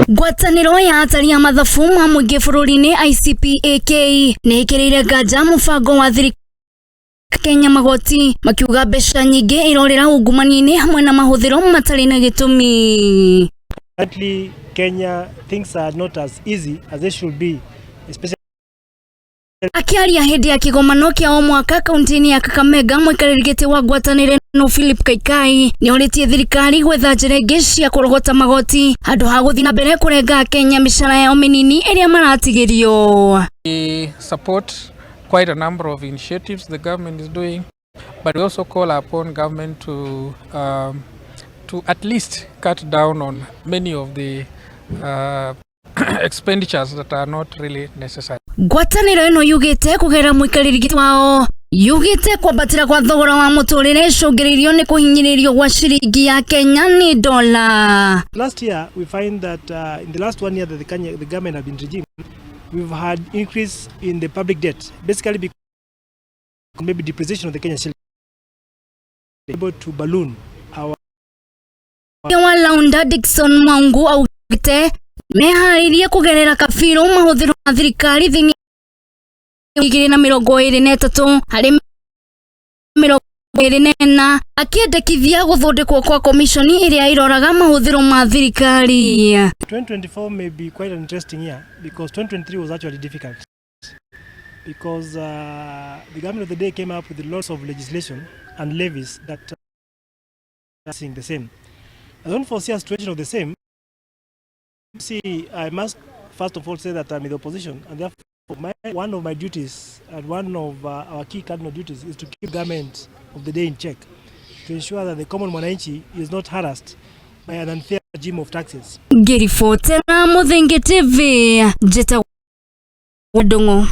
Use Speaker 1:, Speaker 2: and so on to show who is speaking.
Speaker 1: Ngwatanĩro ya atari a mathabu ma mũingĩ bũrũri-inĩ ICPAK nĩ ĩkĩrĩire nganja mũbango wa thirikari Kenya magoti makiuga mbeca nyingĩ irorera ungumania-inĩ hamwe na mahũthĩro matarĩ na gĩtũmi.
Speaker 2: Currently, Kenya things are not as easy as they should be, especially
Speaker 1: akiaria hĩndĩ ya kĩgomano kĩa o mwaka kaunti-inĩ ya Kakamega, mũikarĩri gĩtĩ wa ngwatanĩro no Philip Kaikai nĩ orĩtie thirikari gwetha njĩra ingĩ cia kũrogota magoti handũ ha gũthiĩ na mbere kũrenga Kenya mĩcara yao mĩnini ĩrĩa maratigĩrio.
Speaker 3: We support quite a number of initiatives the government is doing, but we also call upon government to at least cut down on many of the expenditures that are not really necessary.
Speaker 1: Ngwatanĩro ĩno yugĩte kũgera mũikarĩri gĩtĩ wao yugĩte kwambatĩra kwa thogora wa mũtũrĩre icũngĩrĩirio nĩ kũhinyĩrĩrio gwa ciringi ya Kenya nĩ dola.
Speaker 2: Last year we find that in the last 1 year that the government have been regime, we've had increase in the public debt, basically because maybe depreciation of the Kenyan shilling able to balloon our
Speaker 1: Launda Dickson Mwangu augĩte meharirie kũgerera kabiro mahũthĩro ma thirikari thĩinĩ wa 2023 harĩ 2024 akĩendekithia gũthondekwo kwa komishoni ĩrĩa iroraga mahũthĩro ma thirikari.
Speaker 2: 2024 may be quite an interesting year because 2023 was actually difficult because the government of the day came up with lots of legislation and levies that are seeing the same. I don't foresee a situation of the same. See, I must first of all say that I'm in the opposition, and therefore one of my duties and one of our key cardinal duties is to keep government of the day in check, to ensure that the common mwananchi is not harassed by an unfair regime of taxes.
Speaker 1: Ngirifote na Muthingi TV, Jeta Wadongo.